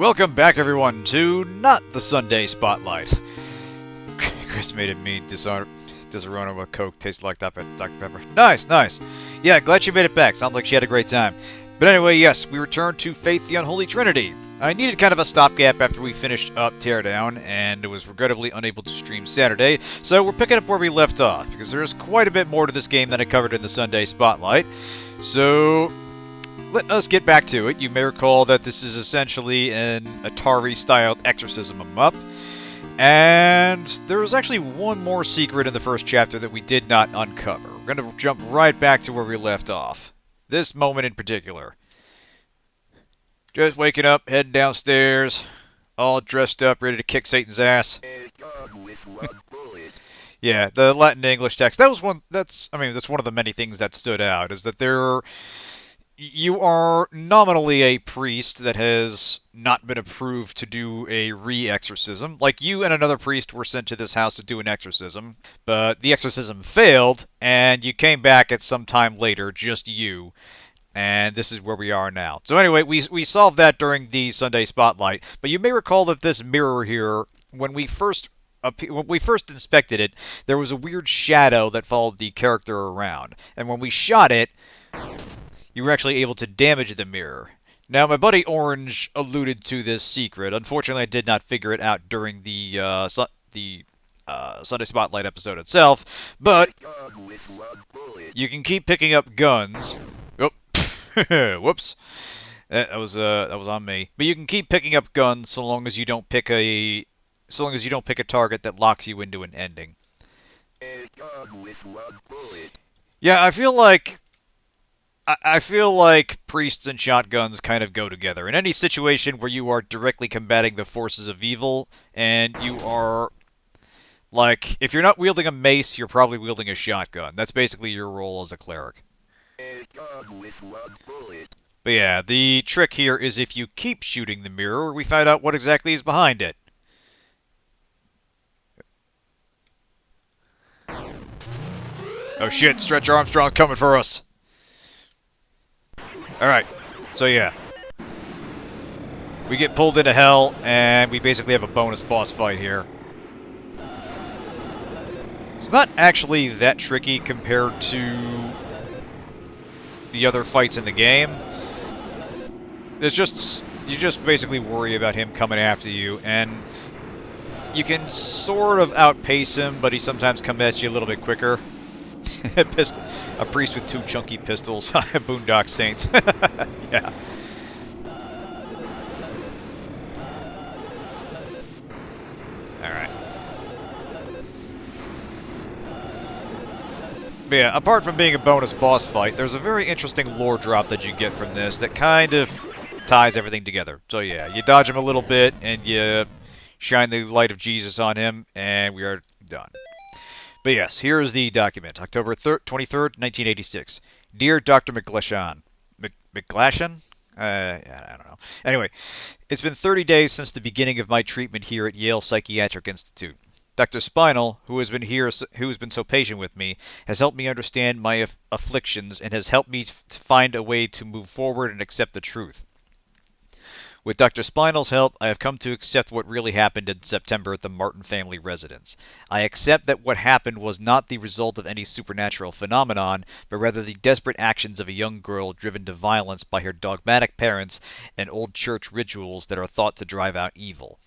Welcome back, everyone, to Not the Sunday Spotlight. Chris made it mean Disaronno with Coke tastes like Dr. Pepper. Nice, nice. Yeah, glad she made it back. Sounds like she had a great time. But anyway, yes, we returned to Faith the Unholy Trinity. I needed kind of a stopgap after we finished up Teardown, and was regrettably unable to stream Saturday, so we're picking up where we left off, because there's quite a bit more to this game than I covered in the Sunday Spotlight. So let us get back to it. You may recall that this is essentially an Atari-styled exorcism em-up. And there was actually one more secret in the first chapter that we did not uncover. We're going to jump right back to where we left off. This moment in particular. Just waking up, heading downstairs, all dressed up, ready to kick Satan's ass. Yeah, the Latin to English text. That's one of the many things that stood out, is that you are nominally a priest that has not been approved to do a re-exorcism. Like, you and another priest were sent to this house to do an exorcism, but the exorcism failed, and you came back at some time later, just you, and this is where we are now. So anyway, we solved that during the Sunday Spotlight, but you may recall that this mirror here, when we first inspected it, there was a weird shadow that followed the character around, and when we shot it, you were actually able to damage the mirror. Now, my buddy Orange alluded to this secret. Unfortunately, I did not figure it out during the Sunday Spotlight episode itself, but you can keep picking up guns. Oh, whoops. That was on me. But you can keep picking up guns so long as you don't pick a target that locks you into an ending. Yeah, I feel like priests and shotguns kind of go together. In any situation where you are directly combating the forces of evil, and you are, like, if you're not wielding a mace, you're probably wielding a shotgun. That's basically your role as a cleric. But yeah, the trick here is if you keep shooting the mirror, we find out what exactly is behind it. Oh shit, Stretch Armstrong's coming for us! Alright, so yeah. We get pulled into hell, and we basically have a bonus boss fight here. It's not actually that tricky compared to the other fights in the game. You just basically worry about him coming after you, and you can sort of outpace him, but he sometimes comes at you a little bit quicker. A priest with two chunky pistols. Boondock Saints. Yeah. Alright. But yeah, apart from being a bonus boss fight, there's a very interesting lore drop that you get from this that kind of ties everything together. So yeah, you dodge him a little bit, and you shine the light of Jesus on him, and we are done. But yes, here is the document. October 23rd, 1986. Dear Dr. McGlashan. McGlashan? I don't know. Anyway, it's been 30 days since the beginning of my treatment here at Yale Psychiatric Institute. Dr. Spinal, who has been so patient with me, has helped me understand my afflictions and has helped me find a way to move forward and accept the truth. With Dr. Spinal's help, I have come to accept what really happened in September at the Martin family residence. I accept that what happened was not the result of any supernatural phenomenon, but rather the desperate actions of a young girl driven to violence by her dogmatic parents and old church rituals that are thought to drive out evil.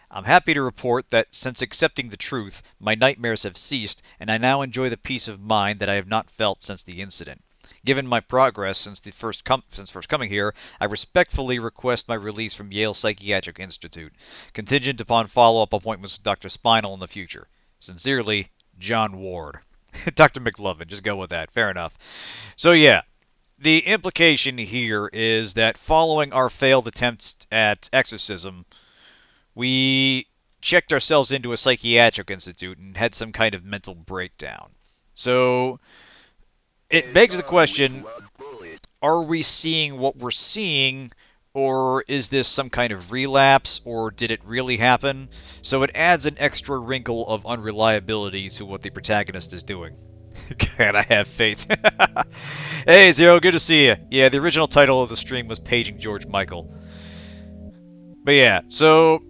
I'm happy to report that, since accepting the truth, my nightmares have ceased, and I now enjoy the peace of mind that I have not felt since the incident. Given my progress since first coming here, I respectfully request my release from Yale Psychiatric Institute, contingent upon follow-up appointments with Dr. Spinal in the future. Sincerely, John Ward. Dr. McLovin, just go with that. Fair enough. So yeah, the implication here is that following our failed attempts at exorcism, we checked ourselves into a psychiatric institute and had some kind of mental breakdown. So it begs the question, are we seeing what we're seeing, or is this some kind of relapse, or did it really happen? So it adds an extra wrinkle of unreliability to what the protagonist is doing. God, I have faith. Hey, Zero, good to see you. Yeah, the original title of the stream was Paging George Michael. But yeah, so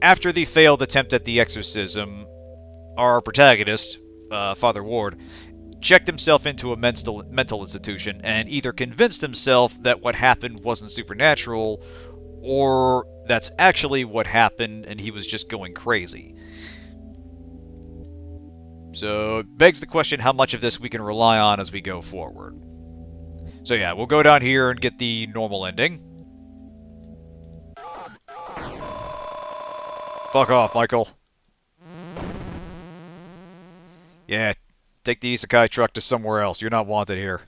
after the failed attempt at the exorcism, our protagonist, Father Ward, checked himself into a mental institution and either convinced himself that what happened wasn't supernatural, or that's actually what happened and he was just going crazy. So it begs the question how much of this we can rely on as we go forward. So yeah, we'll go down here and get the normal ending. Fuck off, Michael. Yeah, take the isekai truck to somewhere else. You're not wanted here.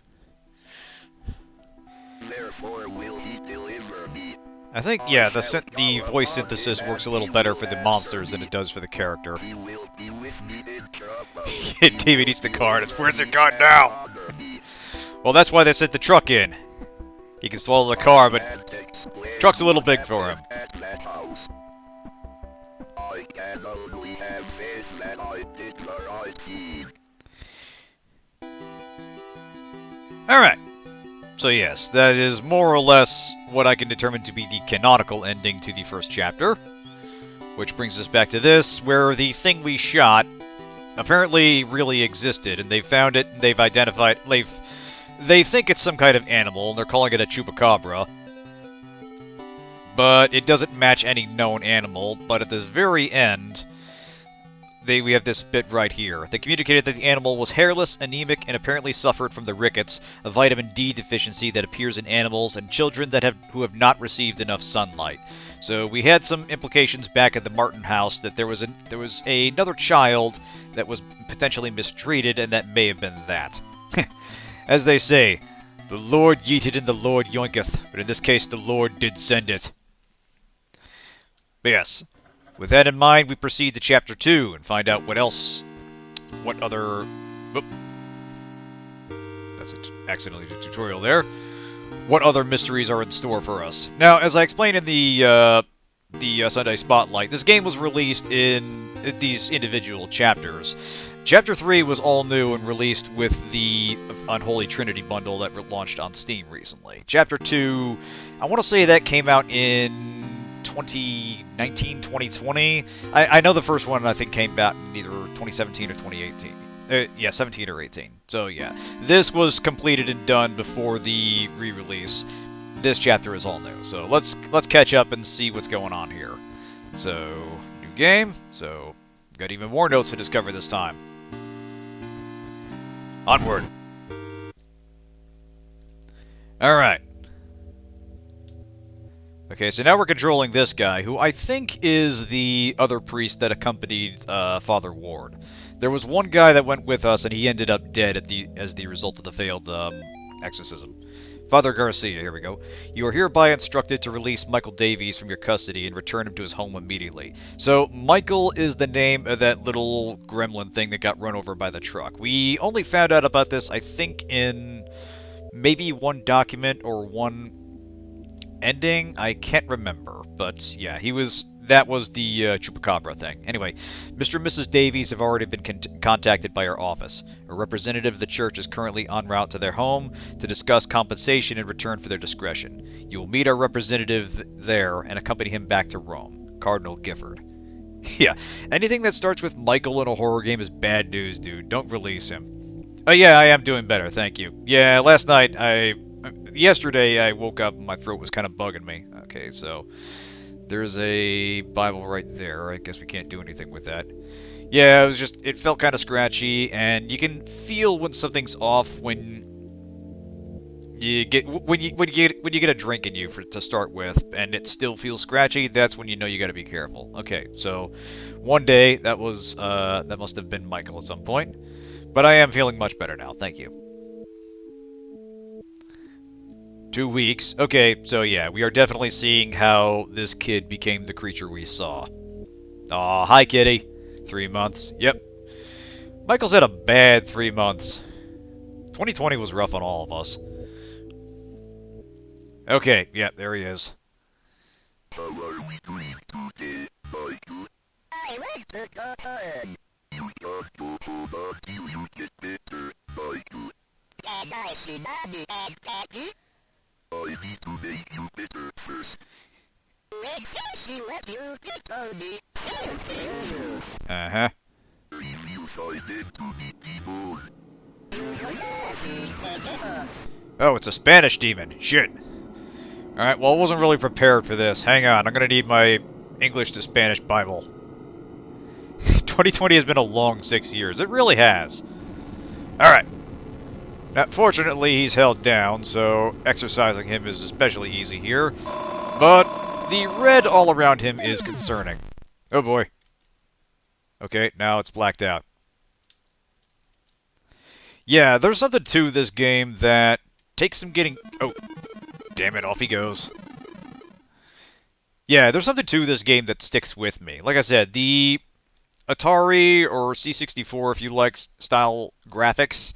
Therefore will he deliver me. I think, yeah, the voice synthesis works a little better for the monsters than it does for the character. He will be with me in trouble. David eats the card. It's where's it gone now? Well, that's why they sent the truck in. He can swallow the car, but truck's a little big for him. I can only have faith that I did the right thing. Alright. So yes, that is more or less what I can determine to be the canonical ending to the first chapter. Which brings us back to this, where the thing we shot apparently really existed, and they found it, and they've identified... They think it's some kind of animal, and they're calling it a chupacabra. But it doesn't match any known animal, but at this very end, we have this bit right here. They communicated that the animal was hairless, anemic, and apparently suffered from the rickets, a vitamin D deficiency that appears in animals and children who have not received enough sunlight. So we had some implications back at the Martin house that there was another child that was potentially mistreated, and that may have been that. As they say, the Lord yeeted and the Lord yoinketh, but in this case the Lord did send it. But yes, with that in mind, we proceed to Chapter 2 and find out what other... Oop. That's accidentally the tutorial there. What other mysteries are in store for us. Now, as I explained in the Sunday Spotlight, this game was released in these individual chapters. Chapter 3 was all new and released with the Unholy Trinity bundle that launched on Steam recently. Chapter 2, I want to say that came out in 2019, 2020. I know the first one, I think, came out in either 2017 or 2018. Yeah, 17 or 18. So yeah, this was completed and done before the re-release. This chapter is all new, so let's catch up and see what's going on here. So, new game. So, got even more notes to discover this time. Onward. Alright. Okay, so now we're controlling this guy, who I think is the other priest that accompanied Father Ward. There was one guy that went with us, and he ended up dead as the result of the failed exorcism. Father Garcia, here we go. You are hereby instructed to release Michael Davies from your custody and return him to his home immediately. So, Michael is the name of that little gremlin thing that got run over by the truck. We only found out about this, I think, in maybe one document or one ending. I can't remember, but yeah, that was the Chupacabra thing. Anyway, Mr. and Mrs. Davies have already been contacted by our office. A representative of the church is currently en route to their home to discuss compensation in return for their discretion. You will meet our representative there and accompany him back to Rome. Cardinal Gifford. Yeah, anything that starts with Michael in a horror game is bad news, dude. Don't release him. Oh yeah, I am doing better, thank you. Yeah, yesterday I woke up and my throat was kind of bugging me. Okay, so... There's a Bible right there. I guess we can't do anything with that. Yeah, it felt kind of scratchy, and you can feel when something's off when you get a drink in you to start with, and it still feels scratchy. That's when you know you got to be careful. Okay, so one day that must have been Michael at some point, but I am feeling much better now. Thank you. 2 weeks. Okay, so yeah, we are definitely seeing how this kid became the creature we saw. Aw, hi kitty. 3 months. Yep. Michael's had a bad 3 months. 2020 was rough on all of us. Okay, yeah, there he is. How are we doing today, Michael? I like the cotton. You just go home until you get better, Michael. Can I see Mommy and Daddy? I need to make you better first. Uh-huh. Oh, it's a Spanish demon. Shit. Alright, well, I wasn't really prepared for this. Hang on, I'm gonna need my English to Spanish Bible. 2020 has been a long 6 years. It really has. Alright. Now, fortunately, he's held down, so exercising him is especially easy here. But the red all around him is concerning. Oh boy. Okay, now it's blacked out. Yeah, there's something to this game that takes some getting... Oh, damn it, off he goes. Yeah, there's something to this game that sticks with me. Like I said, the Atari, or C64 if you like, style graphics,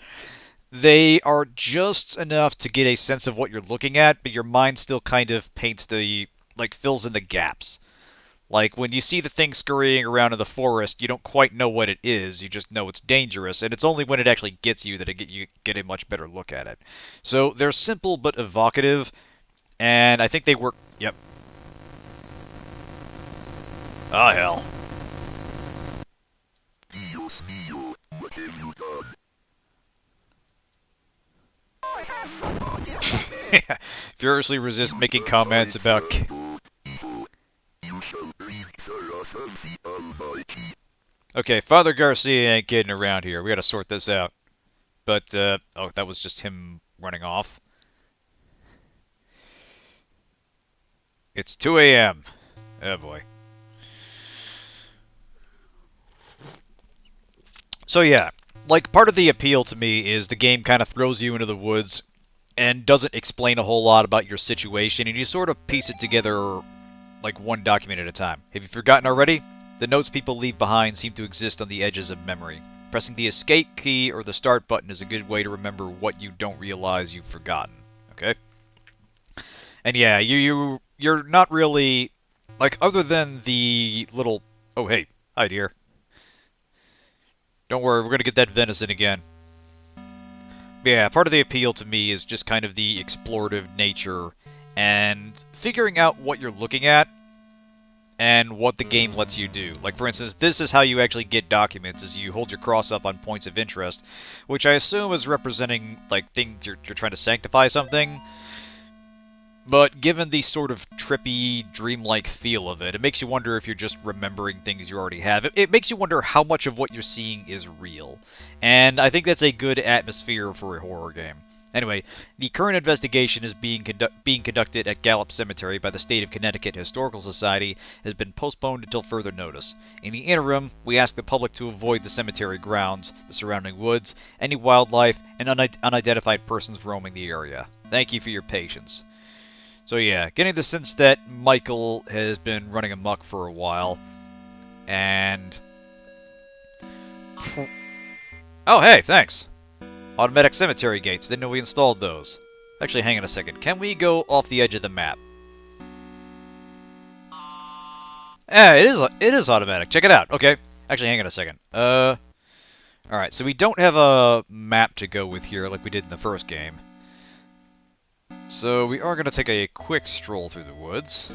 they are just enough to get a sense of what you're looking at, but your mind still kind of paints the... like, fills in the gaps. Like, when you see the thing scurrying around in the forest, you don't quite know what it is, you just know it's dangerous, and it's only when it actually gets you that you get a much better look at it. So, they're simple but evocative, and I think they work... Yep. Ah, hell. Dios mío, what have you done? Furiously resist making comments about... You shall breathe the wrath of the Almighty. Okay, Father Garcia ain't kidding around here. We gotta sort this out. But, oh, that was just him running off. It's 2 a.m. Oh, boy. So, yeah. Like, part of the appeal to me is the game kind of throws you into the woods and doesn't explain a whole lot about your situation, and you sort of piece it together like one document at a time. Have you forgotten already? The notes people leave behind seem to exist on the edges of memory. Pressing the escape key or the start button is a good way to remember what you don't realize you've forgotten. Okay? And yeah, you're not really... like, other than the little... Oh, hey. Hi, dear. Don't worry, we're gonna get that venison again. But yeah, part of the appeal to me is just kind of the explorative nature and figuring out what you're looking at and what the game lets you do. Like, for instance, this is how you actually get documents, is you hold your cross up on points of interest, which I assume is representing, like, things you're trying to sanctify something. But given the sort of trippy, dreamlike feel of it, it makes you wonder if you're just remembering things you already have. It makes you wonder how much of what you're seeing is real. And I think that's a good atmosphere for a horror game. Anyway, the current investigation is being conducted at Gallup Cemetery by the State of Connecticut Historical Society has been postponed until further notice. In the interim, we ask the public to avoid the cemetery grounds, the surrounding woods, any wildlife, and unidentified persons roaming the area. Thank you for your patience. So yeah, getting the sense that Michael has been running amok for a while, and... Oh, hey, thanks! Automatic cemetery gates, didn't know we installed those. Actually, hang on a second. Can we go off the edge of the map? Yeah, it is automatic. Check it out. Okay. Actually, hang on a second. Alright, so we don't have a map to go with here like we did in the first game. So we are going to take a quick stroll through the woods.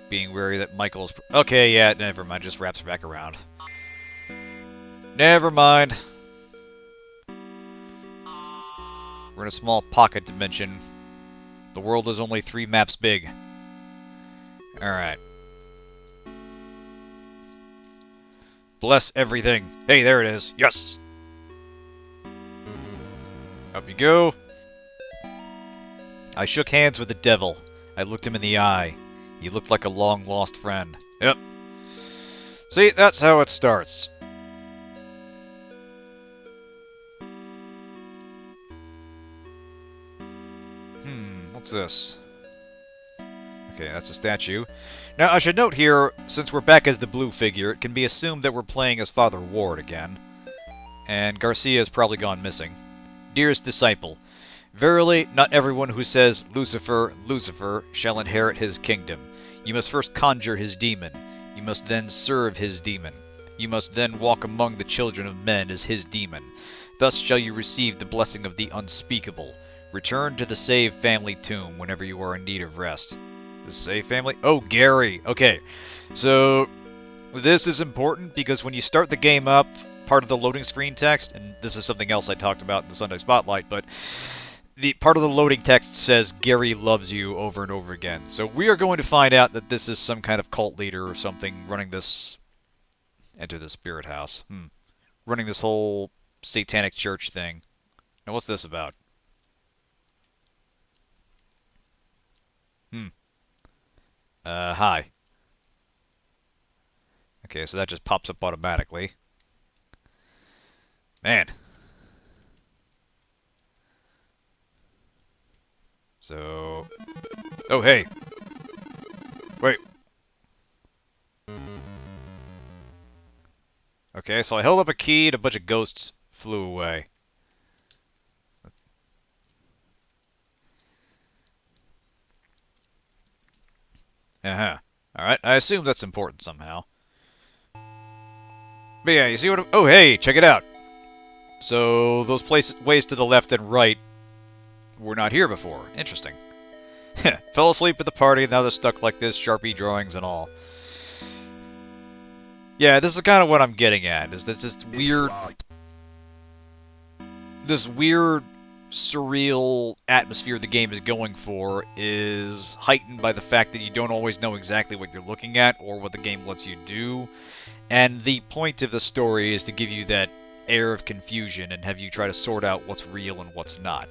Being wary that Michael's... Okay, yeah, never mind. Just wraps back around. Never mind. We're in a small pocket dimension. The world is only 3 maps big. Alright. Bless everything. Hey, there it is. Yes! Up you go. I shook hands with the devil. I looked him in the eye. He looked like a long-lost friend. Yep. See, that's how it starts. What's this? Okay, that's a statue. Now, I should note here, since we're back as the blue figure, it can be assumed that we're playing as Father Ward again. And Garcia has probably gone missing. Dearest disciple, verily, not everyone who says, Lucifer, Lucifer, shall inherit his kingdom. You must first conjure his demon. You must then serve his demon. You must then walk among the children of men as his demon. Thus shall you receive the blessing of the unspeakable. Return to the saved family tomb whenever you are in need of rest. The Say family? Oh, Gary. Okay. So, this is important because when you start the game up, part of the loading screen text, and this is something else I talked about in the Sunday Spotlight, but the part of the loading text says Gary loves you over and over again. So we are going to find out that this is some kind of cult leader or something running this... Enter the spirit house. Running this whole satanic church thing. Now what's this about? Hi. Okay, so that just pops up automatically. Man. So... Oh, hey. Wait. Okay, so I held up a key and a bunch of ghosts flew away. Uh-huh. Alright, I assume that's important somehow. But yeah, you see what I'm... Oh, hey, check it out! So, those ways to the left and right were not here before. Interesting. Fell asleep at the party, and now they're stuck like this, Sharpie drawings and all. Yeah, this is kind of what I'm getting at, is that this weird... This weird, surreal atmosphere the game is going for is heightened by the fact that you don't always know exactly what you're looking at or what the game lets you do. And the point of the story is to give you that air of confusion and have you try to sort out what's real and what's not.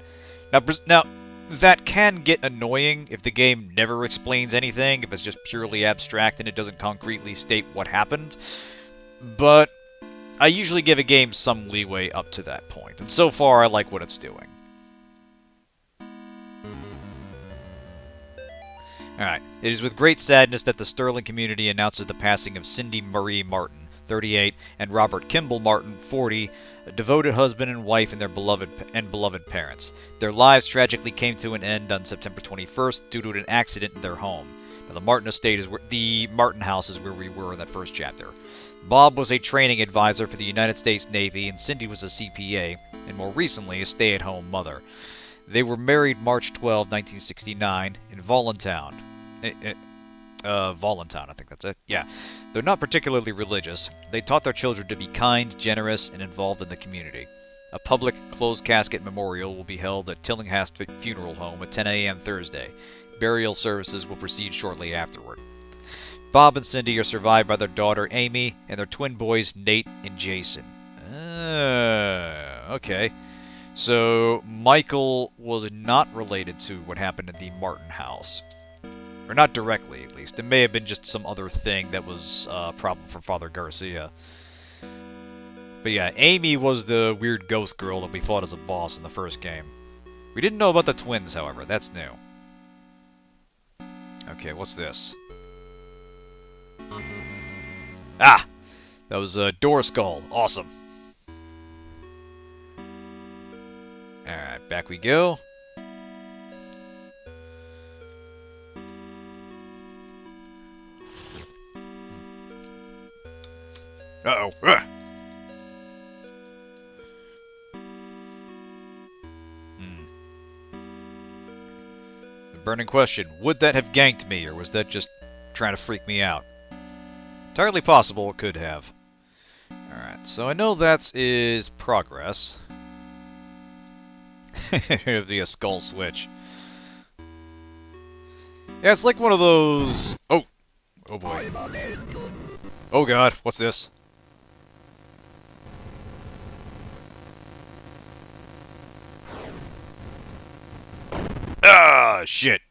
Now, that can get annoying if the game never explains anything, if it's just purely abstract and it doesn't concretely state what happened. But I usually give a game some leeway up to that point, and so far I like what it's doing. Alright, it is with great sadness that the Sterling community announces the passing of Cindy Marie Martin, 38, and Robert Kimball Martin, 40, a devoted husband and wife and their beloved parents. Their lives tragically came to an end on September 21st due to an accident in their home. Now, the Martin estate is where the Martin house is where we were in that first chapter. Bob was a training advisor for the United States Navy, and Cindy was a CPA, and more recently, a stay-at-home mother. They were married March 12, 1969, in Voluntown. Voluntown, I think that's it. Yeah. They're not particularly religious. They taught their children to be kind, generous, and involved in the community. A public closed-casket memorial will be held at Tillinghast Funeral Home at 10 a.m. Thursday. Burial services will proceed shortly afterward. Bob and Cindy are survived by their daughter Amy and their twin boys Nate and Jason. Okay. So, Michael was not related to what happened in the Martin house. Or not directly, at least. It may have been just some other thing that was a problem for Father Garcia. But yeah, Amy was the weird ghost girl that we fought as a boss in the first game. We didn't know about the twins, however. That's new. Okay, what's this? Ah! That was a door skull. Awesome. Alright, back we go. Uh-oh. The burning question. Would that have ganked me, or was that just trying to freak me out? Entirely possible it could have. Alright, so I know that is progress. It'd be a skull switch. Yeah, it's like one of those... Oh! Oh boy. Oh god, what's this? Ah, shit.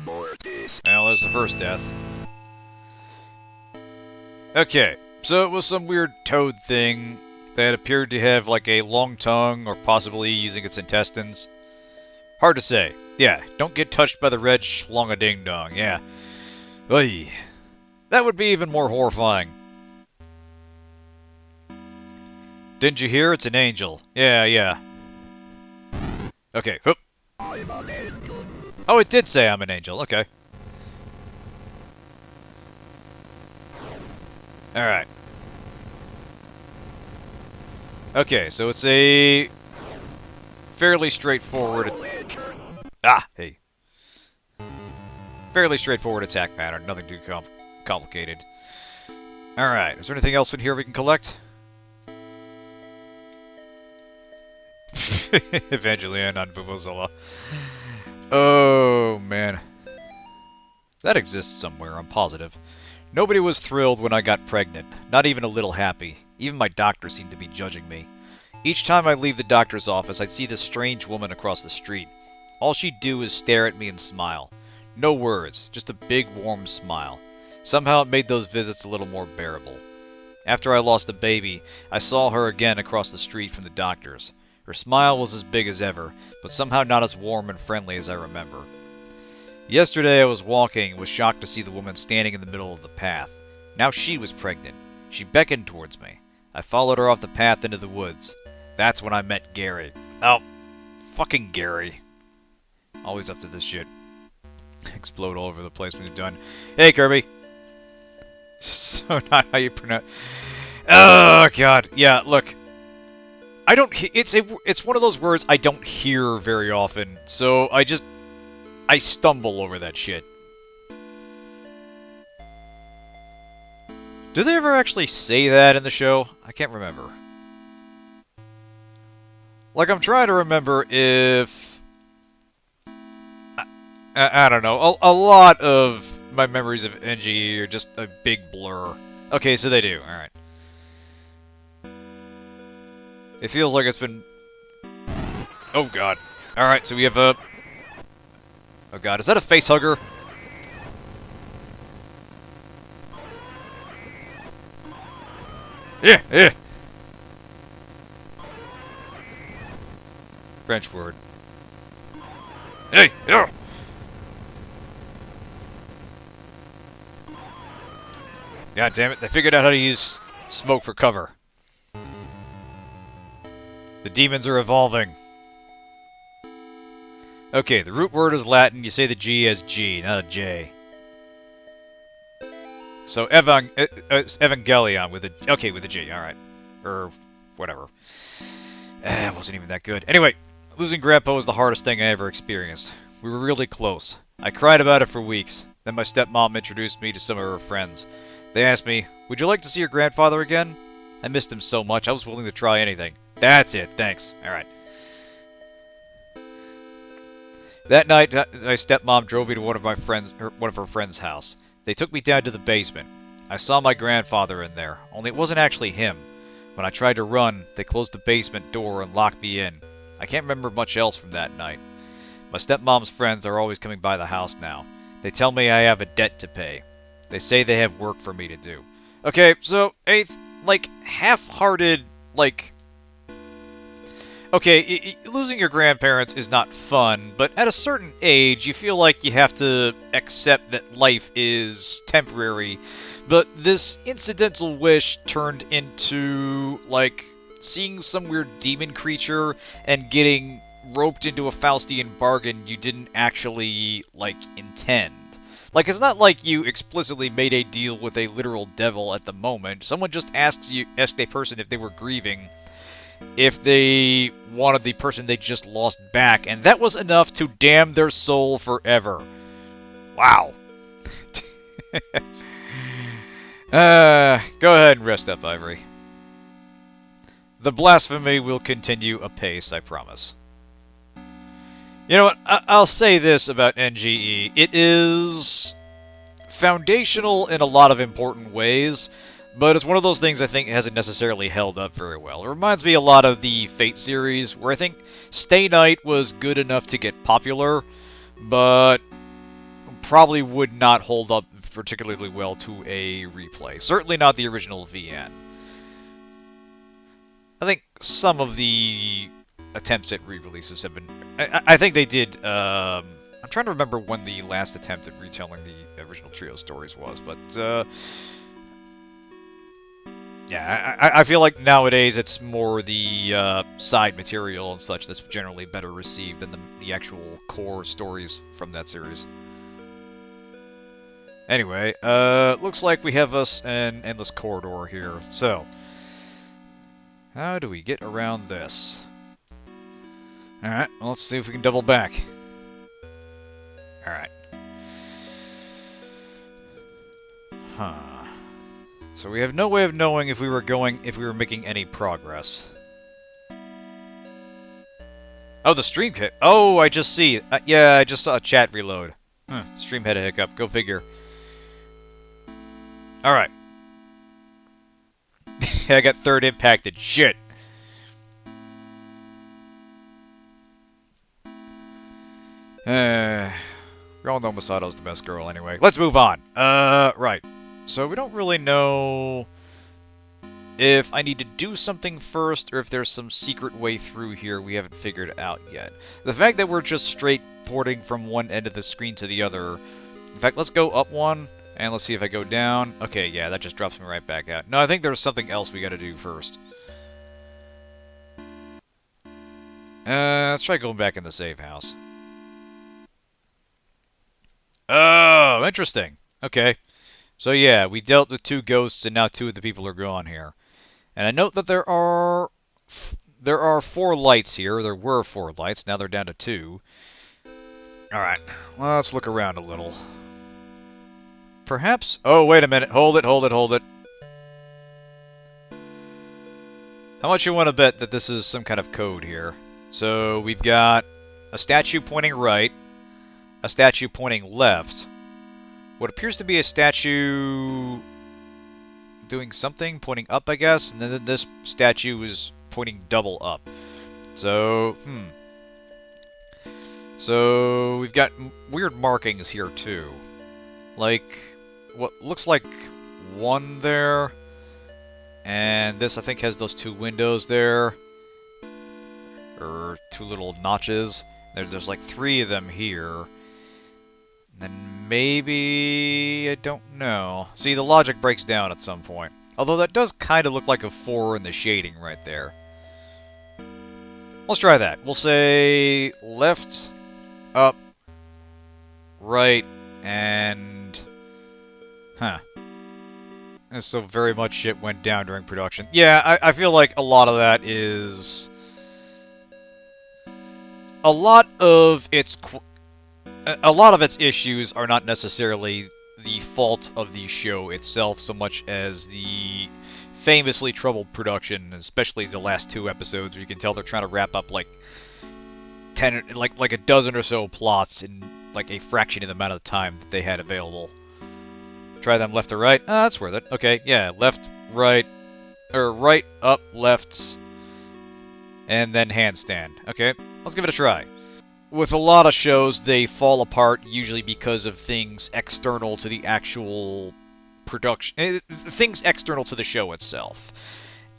Well, there's the first death. Okay, so it was some weird toad thing that appeared to have like a long tongue or possibly using its intestines. Hard to say. Yeah, don't get touched by the red schlong-a-ding-dong, yeah. Oy. That would be even more horrifying. Didn't you hear? It's an angel. Yeah. Okay, whoop. Oh, it did say I'm an angel. Okay. Alright. Okay, so it's a fairly straightforward... Ah, hey. Fairly straightforward attack pattern, nothing too complicated. Alright, is there anything else in here we can collect? Evangelion on Vuvuzela. Oh, man. That exists somewhere, I'm positive. Nobody was thrilled when I got pregnant, not even a little happy. Even my doctor seemed to be judging me. Each time I leave the doctor's office, I'd see this strange woman across the street. All she'd do is stare at me and smile. No words, just a big, warm smile. Somehow it made those visits a little more bearable. After I lost the baby, I saw her again across the street from the doctor's. Her smile was as big as ever, but somehow not as warm and friendly as I remember. Yesterday I was walking and was shocked to see the woman standing in the middle of the path. Now she was pregnant. She beckoned towards me. I followed her off the path into the woods. That's when I met Gary. Oh, fucking Gary. Always up to this shit. Explode all over the place when you're done. Hey, Kirby. So not how you pronounce... Oh, God. Yeah, look. I don't... It's one of those words I don't hear very often, so I stumble over that shit. Do they ever actually say that in the show? I can't remember. Like, I'm trying to remember if... I don't know. A lot of my memories of NGE are just a big blur. Okay, so they do. Alright. It feels like it's been... Oh, God. Alright, so we have a... Oh, God. Is that a face hugger? Yeah, yeah. French word. Hey, yeah. God damn it, they figured out how to use smoke for cover. The demons are evolving. Okay, the root word is Latin. You say the G as G, not a J. So Evangelion with a... Okay, with a G, alright. Or whatever. It wasn't even that good. Anyway, losing Grandpa was the hardest thing I ever experienced. We were really close. I cried about it for weeks. Then my stepmom introduced me to some of her friends. They asked me, would you like to see your grandfather again? I missed him so much, I was willing to try anything. That's it, thanks. Alright. That night, my stepmom drove me to one of her friends' house. They took me down to the basement. I saw my grandfather in there, only it wasn't actually him. When I tried to run, they closed the basement door and locked me in. I can't remember much else from that night. My stepmom's friends are always coming by the house now. They tell me I have a debt to pay. They say they have work for me to do. Okay, so, half-hearted, okay, losing your grandparents is not fun, but at a certain age, you feel like you have to accept that life is temporary. But this incidental wish turned into, seeing some weird demon creature and getting roped into a Faustian bargain you didn't actually, intend. It's not like you explicitly made a deal with a literal devil at the moment. Someone just asked a person if they were grieving, if they wanted the person they just lost back, and that was enough to damn their soul forever. Wow. Go ahead and rest up, Ivory. The blasphemy will continue apace, I promise. You know what? I'll say this about NGE. It is foundational in a lot of important ways, but it's one of those things I think hasn't necessarily held up very well. It reminds me a lot of the Fate series, where I think Stay Night was good enough to get popular, but probably would not hold up particularly well to a replay. Certainly not the original VN. I think some of the attempts at re-releases have been... I think they did... I'm trying to remember when the last attempt at retelling the original trio stories was, but... yeah, I feel like nowadays it's more the side material and such that's generally better received than the actual core stories from that series. Anyway, looks like we have us an endless corridor here. So, how do we get around this? Alright, well, let's see if we can double back. Alright. Huh. So we have no way of knowing if we were making any progress. Oh, the stream hit. Oh, I just see. Yeah, I just saw a chat reload. Stream had a hiccup. Go figure. Alright. I got third impacted. Shit. We all know Masato's the best girl anyway. Let's move on. Right. So we don't really know if I need to do something first or if there's some secret way through here we haven't figured out yet. The fact that we're just straight porting from one end of the screen to the other... In fact, let's go up one, and let's see if I go down. Okay, yeah, that just drops me right back out. No, I think there's something else we gotta do first. Let's try going back in the safe house. Oh, interesting. Okay. So yeah, we dealt with 2 ghosts, and now 2 of the people are gone here. And I note that there are 4 lights here. There were 4 lights. Now they're down to 2. Alright. Well, let's look around a little. Perhaps... Oh, wait a minute. Hold it, hold it, hold it. How much you want to bet that this is some kind of code here? So, we've got a statue pointing right, a statue pointing left, what appears to be a statue doing something, pointing up, I guess, and then this statue is pointing double up. So, So, we've got weird markings here, too. Like, what looks like 1 there, and this, I think, has those 2 windows there, or 2 little notches. There's like 3 of them here. And then maybe... I don't know. See, the logic breaks down at some point. Although that does kind of look like a 4 in the shading right there. Let's try that. We'll say left, up, right, and... Huh. And so very much shit went down during production. Yeah, I feel like a lot of that is... A lot of its issues are not necessarily the fault of the show itself so much as the famously troubled production, especially the last 2 episodes where you can tell they're trying to wrap up like 10, like a dozen or so plots in like a fraction of the amount of time that they had available. Try them left to right. Ah, that's worth it. Okay, yeah, left, right, or right, up, left, and then handstand. Okay, let's give it a try. With a lot of shows, they fall apart usually because of things external to the actual production, things external to the show itself.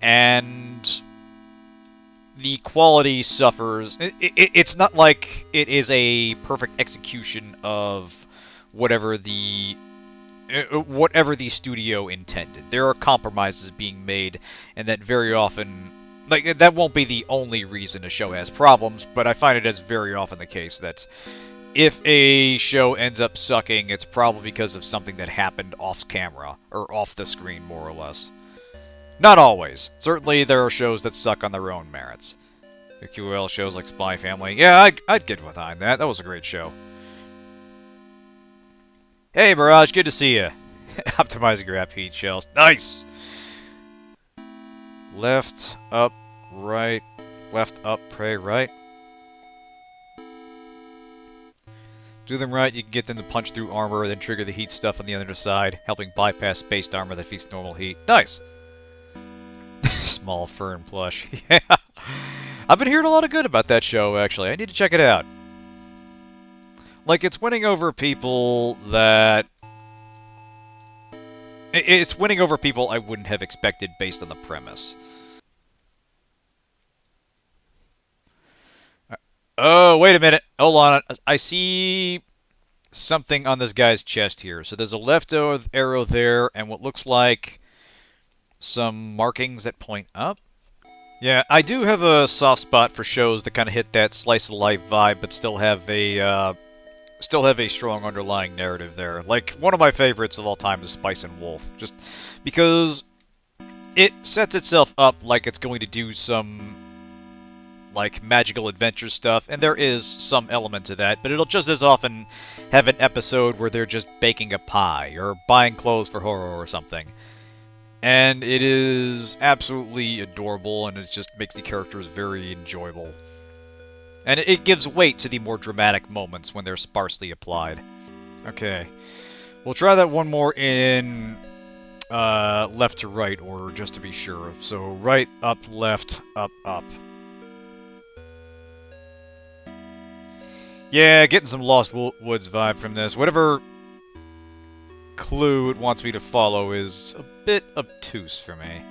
And the quality suffers. It's not like it is a perfect execution of whatever the studio intended. There are compromises being made, and that very often... Like, that won't be the only reason a show has problems, but I find it as very often the case that if a show ends up sucking, it's probably because of something that happened off camera, or off the screen, more or less. Not always. Certainly there are shows that suck on their own merits. The QL shows like Spy Family. Yeah, I'd get behind that. That was a great show. Hey, Barrage, good to see you. Optimizing your app heat shells. Nice! Left, up, right. Left, up, pray, right. Do them right, you can get them to punch through armor, then trigger the heat stuff on the other side, helping bypass spaced armor that feeds normal heat. Nice! Small fern plush. Yeah. I've been hearing a lot of good about that show, actually. I need to check it out. Like, it's winning over people that... It's winning over people I wouldn't have expected based on the premise. Oh, wait a minute. Hold on. I see something on this guy's chest here. So there's a left arrow there, and what looks like some markings that point up. Yeah, I do have a soft spot for shows that kind of hit that slice of life vibe, but still have a strong underlying narrative there. Like, one of my favorites of all time is Spice and Wolf. Just because it sets itself up like it's going to do some, like magical adventure stuff, and there is some element to that, but it'll just as often have an episode where they're just baking a pie or buying clothes for horror or something. And it is absolutely adorable, and it just makes the characters very enjoyable. And it gives weight to the more dramatic moments when they're sparsely applied. Okay. We'll try that one more in left to right order, just to be sure. So right, up, left, up, up. Yeah, getting some Lost Woods vibe from this. Whatever clue it wants me to follow is a bit obtuse for me.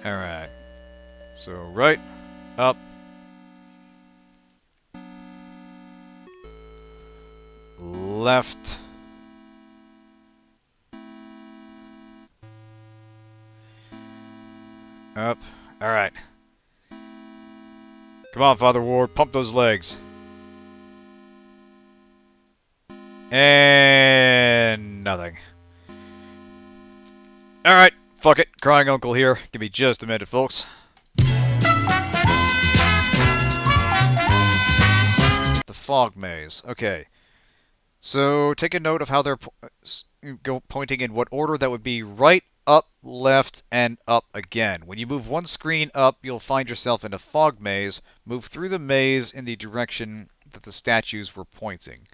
Alright. So right, up. Left. Up. Alright. Come on, Father Ward, pump those legs. And nothing. Alright, fuck it. Crying Uncle here. Give me just a minute, folks. The fog maze. Okay. So, take a note of how they're pointing in what order. That would be right, up, left, and up again. When you move one screen up, you'll find yourself in a fog maze. Move through the maze in the direction that the statues were pointing.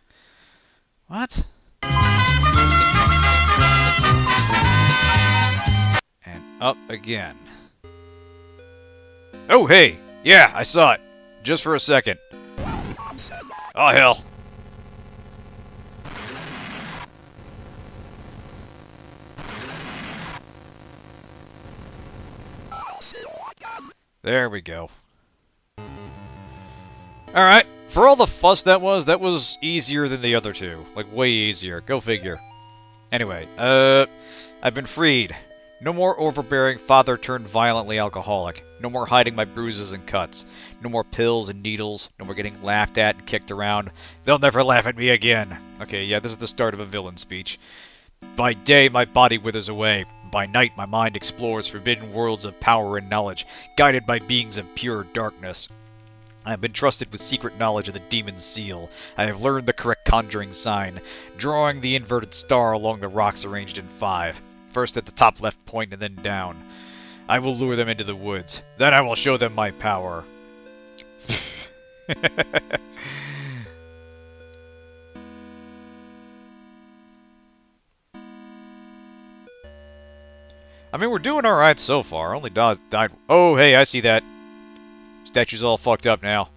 What? And up again. Oh, hey! Yeah, I saw it. Just for a second. Oh, hell. There we go. Alright, for all the fuss that was easier than the other two. Like, way easier. Go figure. Anyway, I've been freed. No more overbearing father turned violently alcoholic. No more hiding my bruises and cuts. No more pills and needles. No more getting laughed at and kicked around. They'll never laugh at me again. Okay, yeah, this is the start of a villain speech. By day, my body withers away. By night, my mind explores forbidden worlds of power and knowledge, guided by beings of pure darkness. I have been trusted with secret knowledge of the demon's seal. I have learned the correct conjuring sign, drawing the inverted star along the rocks arranged in 5. First at the top left point and then down. I will lure them into the woods. Then I will show them my power. I mean, we're doing alright so far. Only died. Oh, hey, I see that. Statue's all fucked up now.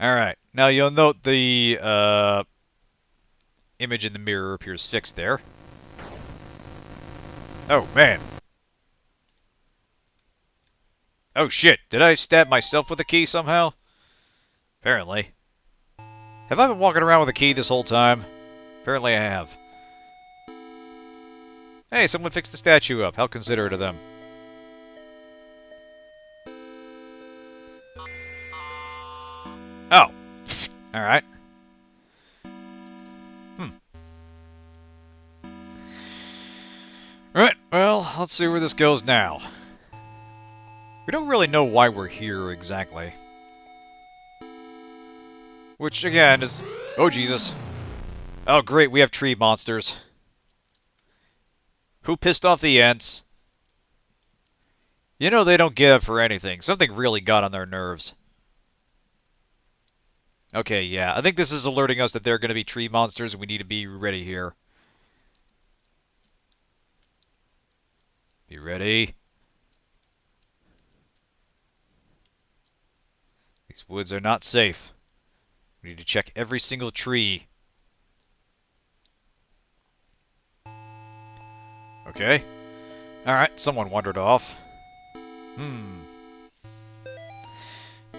Alright. Now, you'll note the, image in the mirror appears fixed there. Oh, man. Oh, shit. Did I stab myself with a key somehow? Apparently. Have I been walking around with a key this whole time? Apparently I have. Hey, someone fixed the statue up. How considerate of them. Oh. Alright. Right, well, let's see where this goes now. We don't really know why we're here exactly. Which, again, is... Oh, Jesus. Oh, great, we have tree monsters. Who pissed off the Ents? You know they don't get up for anything. Something really got on their nerves. Okay, yeah. I think this is alerting us that they're going to be tree monsters and we need to be ready here. Be ready. These woods are not safe. We need to check every single tree. Okay. Alright, someone wandered off.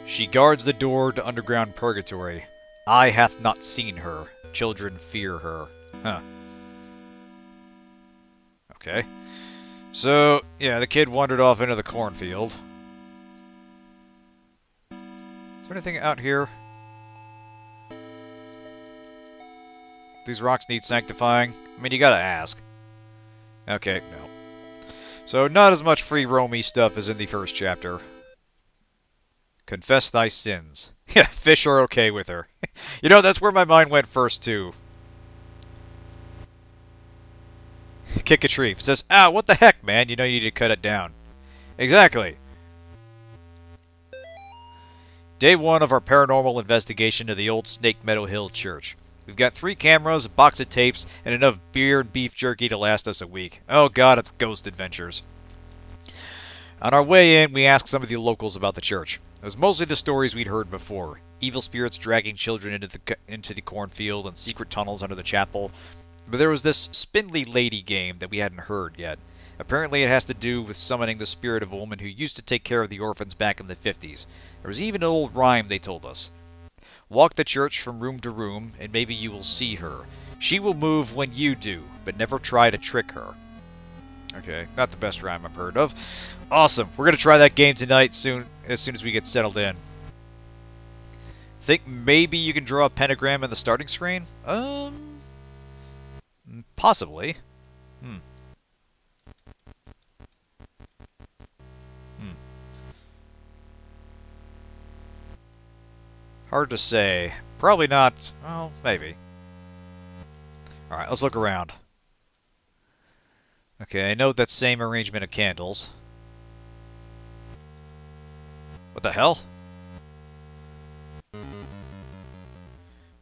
She guards the door to underground purgatory. Eye hath not seen her. Children fear her. Huh. Okay. So, yeah, the kid wandered off into the cornfield. Is there anything out here? These rocks need sanctifying? I mean, you gotta ask. Okay, no. So, not as much free roamy stuff as in the first chapter. Confess thy sins. Yeah, fish are okay with her. You know, that's where my mind went first, too. Kick a tree. It says, ah, what the heck, man? You know you need to cut it down. Exactly. Day 1 of our paranormal investigation of the old Snake Meadow Hill Church. We've got 3 cameras, a box of tapes, and enough beer and beef jerky to last us a week. Oh god, it's ghost adventures. On our way in, we asked some of the locals about the church. It was mostly the stories we'd heard before. Evil spirits dragging children into the cornfield and secret tunnels under the chapel. But there was this spindly lady game that we hadn't heard yet. Apparently it has to do with summoning the spirit of a woman who used to take care of the orphans back in the 50s. There was even an old rhyme they told us. Walk the church from room to room, and maybe you will see her. She will move when you do, but never try to trick her. Okay, not the best rhyme I've heard of. Awesome, we're going to try that game tonight as soon as we get settled in. Think maybe you can draw a pentagram in the starting screen? Possibly. Hard to say. Probably not. Well, maybe. Alright, let's look around. Okay, I note that same arrangement of candles. What the hell?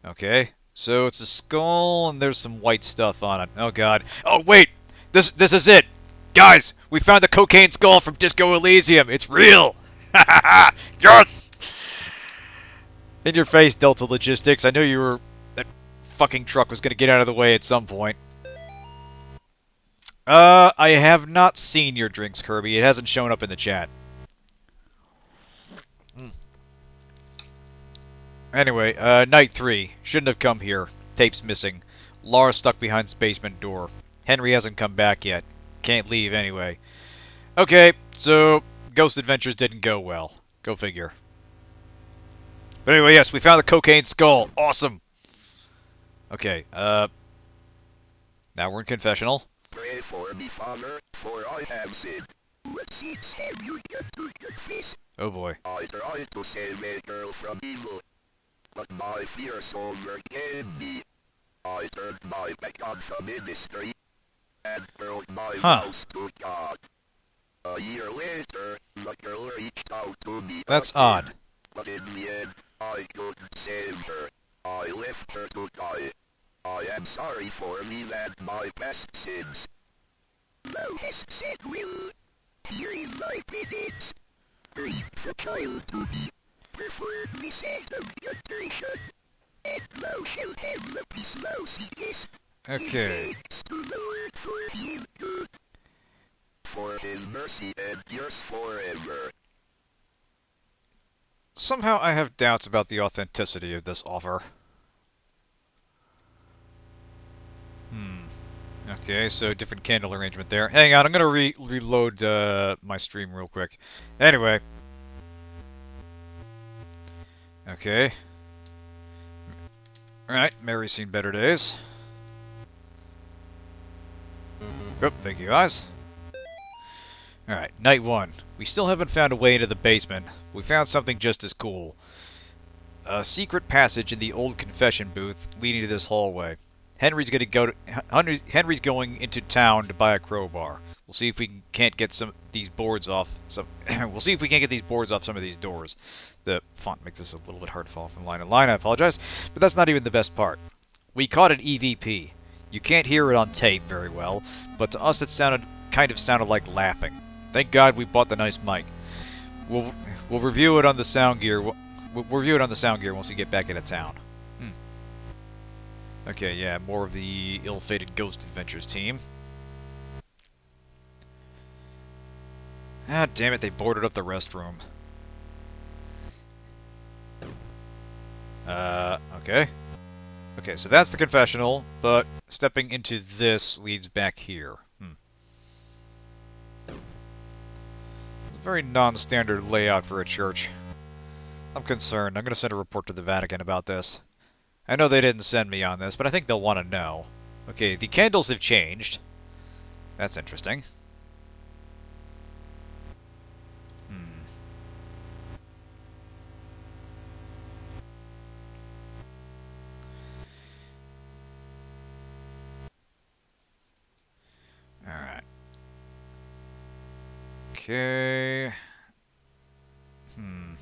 Okay, so it's a skull and there's some white stuff on it. Oh god. Oh wait! This is it! Guys! We found the cocaine skull from Disco Elysium! It's real! Ha ha ha! Yes! In your face, Delta Logistics. I knew you were... That fucking truck was gonna get out of the way at some point. I have not seen your drinks, Kirby. It hasn't shown up in the chat. Anyway, night 3. Shouldn't have come here. Tape's missing. Laura's stuck behind the basement door. Henry hasn't come back yet. Can't leave anyway. Okay, so Ghost Adventures didn't go well. Go figure. But anyway, yes, we found the cocaine skull. Awesome. Okay, now we're in confessional. Pray for me, Father, for I have sinned. What sins have you done to confess? Oh boy. I tried to save a girl from evil, but my fears overcame me. I turned my back on the ministry and hurled my vows to God. A year later, the girl reached out to me. That's again, odd. But in the end, I couldn't save her. I left her to die. I am sorry for me and my past sins. Thou hast said will. Here is my penance. Bring the child to me. Perform the sanctification. And thou shalt have the peace thou seekest. Okay. Thanks to the Lord for his good. For his mercy endures forever. Somehow I have doubts about the authenticity of this offer. Okay, so different candle arrangement there. Hang on, I'm gonna reload my stream real quick. Anyway. Okay. Alright, Mary's seen better days. Oh, thank you guys. Alright, night 1. We still haven't found a way into the basement. We found something just as cool. A secret passage in the old confession booth leading to this hallway. Henry's going into town to buy a crowbar. We'll see if we can't get these boards off. We'll see if we can't get these boards off some of these doors. The font makes this a little bit hard to follow from line to line. I apologize, but that's not even the best part. We caught an EVP. You can't hear it on tape very well, but to us it kind of sounded like laughing. Thank God we bought the nice mic. We'll review it on the sound gear. We'll review it on the sound gear once we get back into town. Okay, yeah, more of the ill-fated Ghost Adventures team. Ah, damn it, they boarded up the restroom. Okay. Okay, so that's the confessional, but stepping into this leads back here. It's a very non-standard layout for a church. I'm concerned. I'm going to send a report to the Vatican about this. I know they didn't send me on this, but I think they'll want to know. Okay, the candles have changed. That's interesting. Okay. Hmm.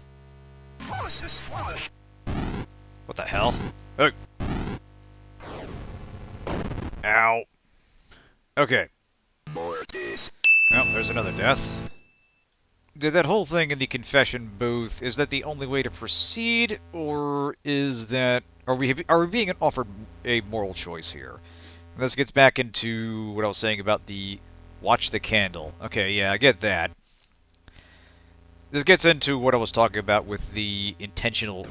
What the hell? Oh. Ow. Okay. Well, there's another death. Did that whole thing in the confession booth, is that the only way to proceed, or is that... Are we being offered a moral choice here? And this gets back into what I was saying about the... Watch the candle. Okay, yeah, I get that. This gets into what I was talking about with the intentional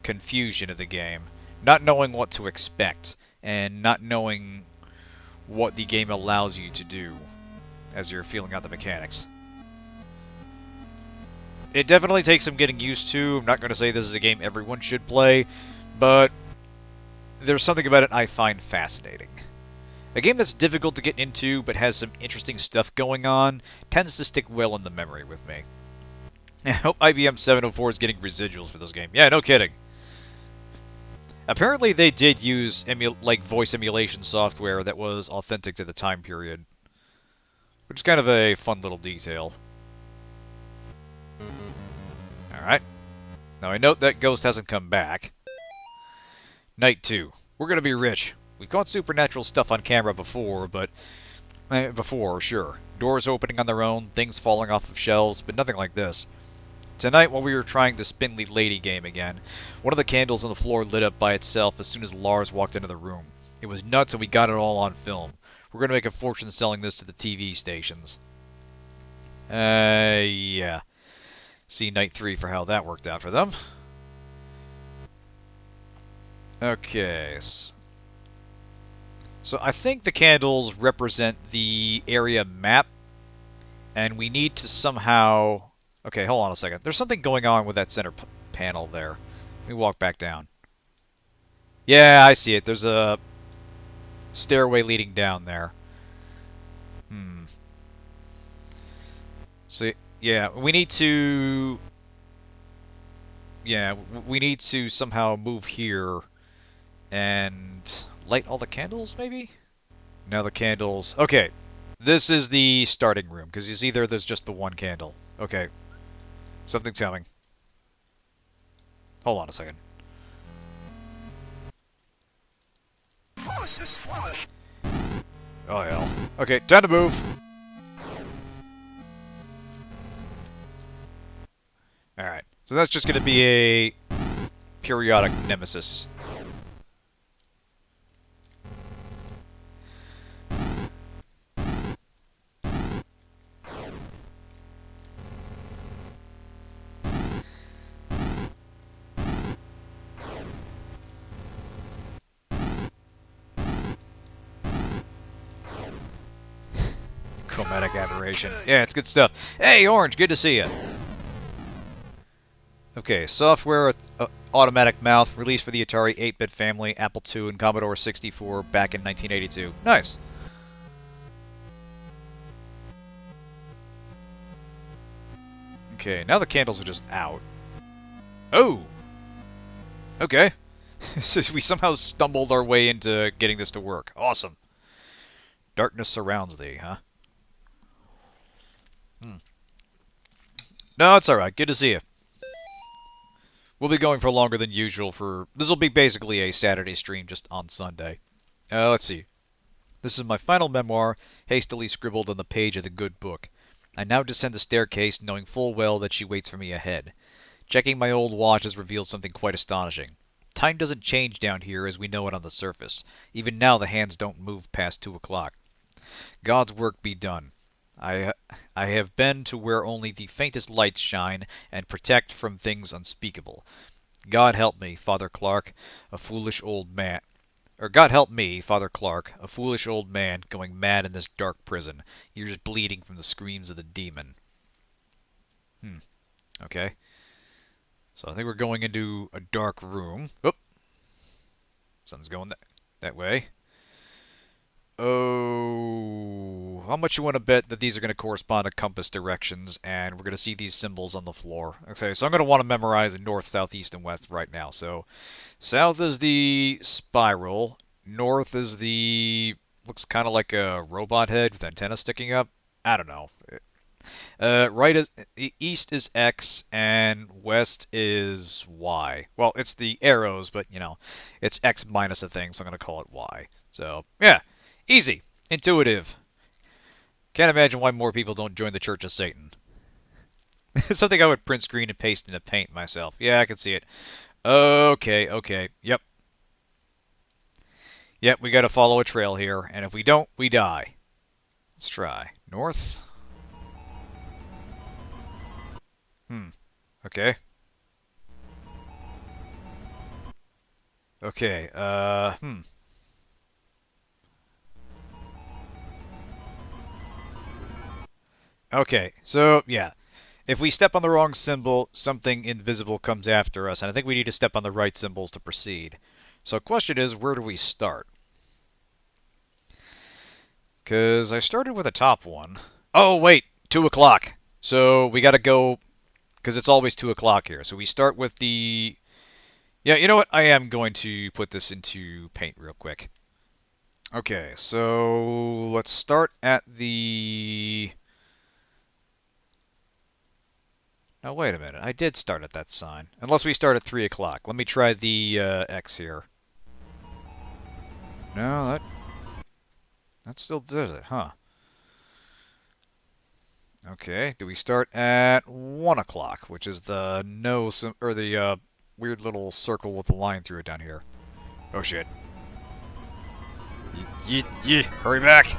confusion of the game. Not knowing what to expect, and not knowing what the game allows you to do as you're feeling out the mechanics. It definitely takes some getting used to. I'm not going to say this is a game everyone should play, but there's something about it I find fascinating. A game that's difficult to get into but has some interesting stuff going on tends to stick well in the memory with me. I hope IBM 704 is getting residuals for this game. Yeah, no kidding. Apparently they did use voice emulation software that was authentic to the time period, which is kind of a fun little detail. Alright. Now I note that Ghost hasn't come back. Night 2. We're gonna be rich. We've caught supernatural stuff on camera before, but... sure. Doors opening on their own, things falling off of shelves, but nothing like this. Tonight, while we were trying the Spindly Lady game again, one of the candles on the floor lit up by itself as soon as Lars walked into the room. It was nuts and we got it all on film. We're gonna make a fortune selling this to the TV stations. Yeah. See Night 3 for how that worked out for them. Okay. So I think the candles represent the area map, and we need to somehow... Okay, hold on a second. There's something going on with that center panel there. Let me walk back down. Yeah, I see it. There's a stairway leading down there. So, yeah, we need to... Yeah, we need to somehow move here and light all the candles, maybe? Now the candles... Okay, this is the starting room, because you see there's just the one candle. Okay, something's coming. Hold on a second. Oh, hell. Okay, time to move. Alright, so that's just going to be a periodic nemesis. Chromatic aberration. Yeah, it's good stuff. Hey, Orange, good to see you. Okay, software automatic mouth, released for the Atari 8-bit family, Apple II, and Commodore 64 back in 1982. Nice. Okay, now the candles are just out. Oh! Okay. So we somehow stumbled our way into getting this to work. Awesome. Darkness surrounds thee, huh? No, it's alright. Good to see you. We'll be going for longer than usual for... This will be basically a Saturday stream just on Sunday. Let's see. This is my final memoir, hastily scribbled on the page of the good book. I now descend the staircase, knowing full well that she waits for me ahead. Checking my old watch has revealed something quite astonishing. Time doesn't change down here as we know it on the surface. Even now the hands don't move past 2 o'clock. God's work be done. I have been to where only the faintest lights shine and protect from things unspeakable. God help me, Father Clark, a foolish old man. Or God help me, Father Clark, a foolish old man going mad in this dark prison, ears bleeding from the screams of the demon. Okay. So I think we're going into a dark room. Oop. Something's going that way. Oh, how much you want to bet that these are going to correspond to compass directions, and we're going to see these symbols on the floor. Okay, so I'm going to want to memorize north, south, east, and west right now. So, south is the spiral. North is the... looks kind of like a robot head with antennas sticking up. I don't know. Right is east is X and west is Y. Well, it's the arrows, but you know, it's X minus a thing, so I'm gonna call it Y. So yeah, easy, intuitive. Can't imagine why more people don't join the Church of Satan. Something I would print screen and paste into Paint myself. Yeah, I can see it. Okay, okay. Yep. Yep, we gotta follow a trail here, and if we don't, we die. Let's try. North? Okay. Okay, Okay, so, yeah. If we step on the wrong symbol, something invisible comes after us, and I think we need to step on the right symbols to proceed. So, question is, where do we start? Because I started with a top one. Oh, wait! 2 o'clock! So, we gotta go... Because it's always 2 o'clock here. So, we start with the... Yeah, you know what? I am going to put this into Paint real quick. Okay, so... Let's start at the... Now, wait a minute. I did start at that sign. Unless we start at 3 o'clock. Let me try the X here. No, that still does it, huh? Okay, do we start at 1 o'clock, which is the no... or the weird little circle with a line through it down here. Oh, shit. Yeet, hurry back!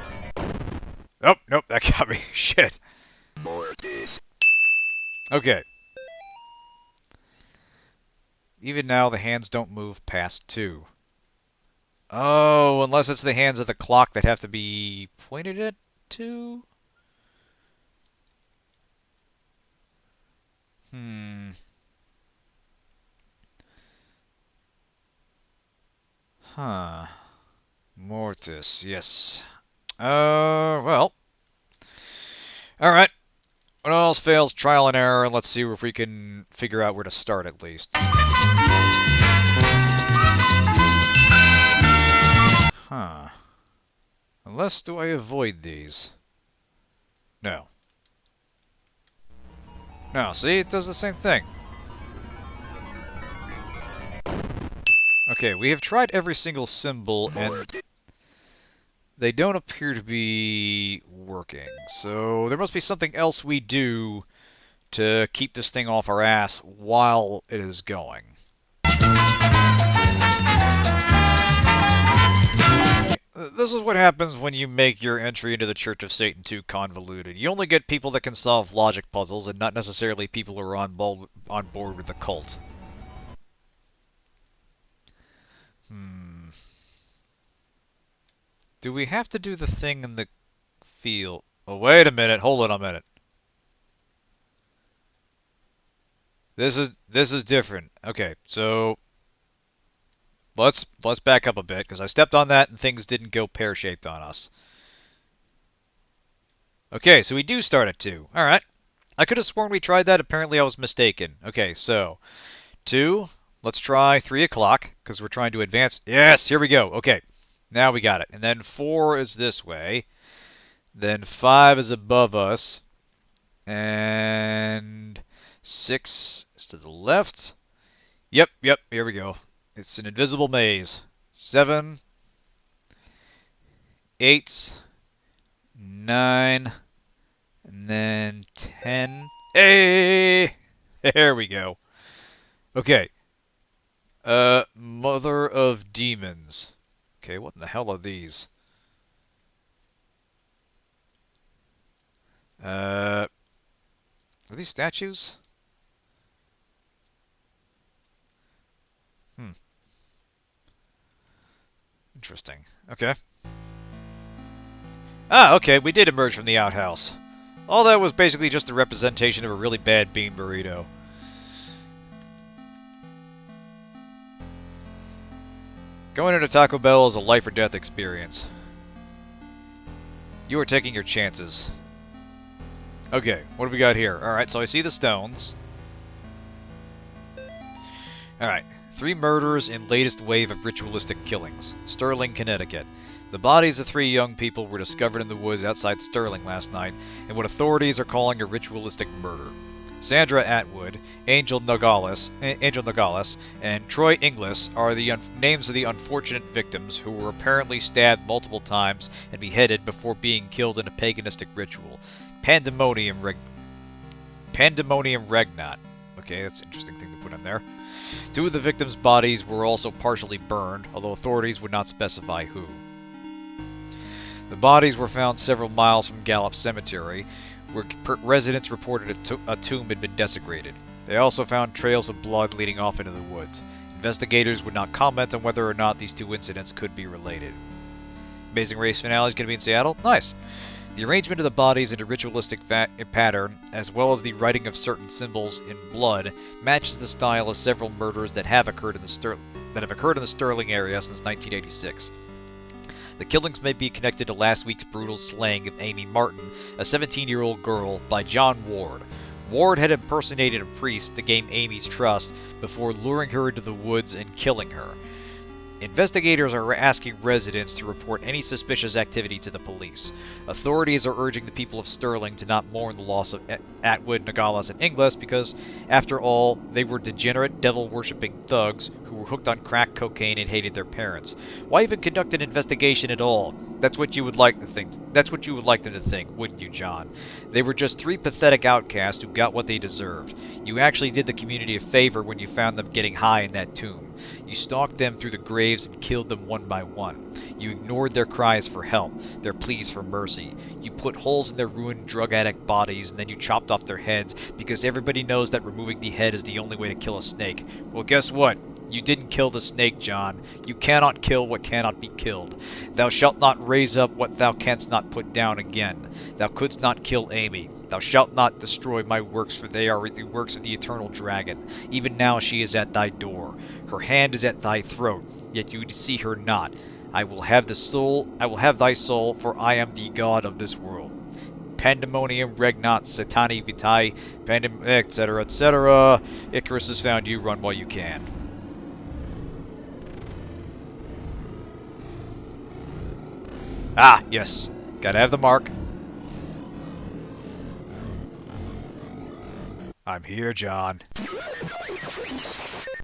Oh, nope, that got me. Shit. Okay. Even now, the hands don't move past 2. Oh, unless it's the hands of the clock that have to be pointed at 2? Huh. Mortis, yes. Well. Alright. When all else fails, trial and error, and let's see if we can figure out where to start at least. Huh. Unless, do I avoid these? No. No, see? It does the same thing. Okay, we have tried every single symbol, and they don't appear to be working. So there must be something else we do to keep this thing off our ass while it is going. This is what happens when you make your entry into the Church of Satan too convoluted. You only get people that can solve logic puzzles, and not necessarily people who are on board with the cult. Do we have to do the thing in the field? Oh, wait a minute. Hold on a minute. This is different. Okay, so let's back up a bit, because I stepped on that and things didn't go pear-shaped on us. Okay, so we do start at 2. Alright. I could have sworn we tried that. Apparently I was mistaken. Okay, so 2. Let's try 3 o'clock, because we're trying to advance. Yes, here we go. Okay, now we got it. And then 4 is this way. Then 5 is above us. And 6 is to the left. Yep, here we go. It's an invisible maze. 7, 8, 9, and then 10. Hey! There we go. Okay. Mother of Demons. Okay, what in the hell are these? Are these statues? Interesting. Okay. Ah, okay, we did emerge from the outhouse. All that was basically just a representation of a really bad bean burrito. Going into Taco Bell is a life or death experience. You are taking your chances. Okay, what do we got here? Alright, so I see the stones. Alright, 3 murders in latest wave of ritualistic killings. Sterling, Connecticut. The bodies of 3 young people were discovered in the woods outside Sterling last night in what authorities are calling a ritualistic murder. Sandra Atwood, Angel Nogales, and Troy Inglis are the names of the unfortunate victims who were apparently stabbed multiple times and beheaded before being killed in a paganistic ritual. Pandemonium Regnat. Okay, that's an interesting thing to put in there. 2 of the victims' bodies were also partially burned, although authorities would not specify who. The bodies were found several miles from Gallup Cemetery, where residents reported a tomb had been desecrated. They also found trails of blood leading off into the woods. Investigators would not comment on whether or not these 2 incidents could be related. Amazing Race finale is going to be in Seattle? Nice! The arrangement of the bodies in a ritualistic pattern, as well as the writing of certain symbols in blood, matches the style of several murders that have occurred in the Sterling area since 1986. The killings may be connected to last week's brutal slaying of Amy Martin, a 17-year-old girl, by John Ward. Ward had impersonated a priest to gain Amy's trust before luring her into the woods and killing her. Investigators are asking residents to report any suspicious activity to the police. Authorities are urging the people of Sterling to not mourn the loss of Atwood, Nogales, and Inglis because, after all, they were degenerate, devil-worshipping thugs who were hooked on crack cocaine and hated their parents. Why even conduct an investigation at all? That's what you would like to think. That's what you would like them to think, wouldn't you, John? They were just 3 pathetic outcasts who got what they deserved. You actually did the community a favor when you found them getting high in that tomb. You stalked them through the graves and killed them one by one. You ignored their cries for help, their pleas for mercy. You put holes in their ruined drug addict bodies, and then you chopped off their heads because everybody knows that removing the head is the only way to kill a snake. Well, guess what? You didn't kill the snake, John. You cannot kill what cannot be killed. Thou shalt not raise up what thou canst not put down again. Thou couldst not kill Amy. Thou shalt not destroy my works, for they are the works of the eternal dragon. Even now she is at thy door. Her hand is at thy throat, yet you see her not. I will have thy soul, for I am the god of this world. Pandemonium regnat satani vitae, etc., etc. Icarus has found you. Run while you can. Ah, yes. Gotta have the mark. I'm here, John.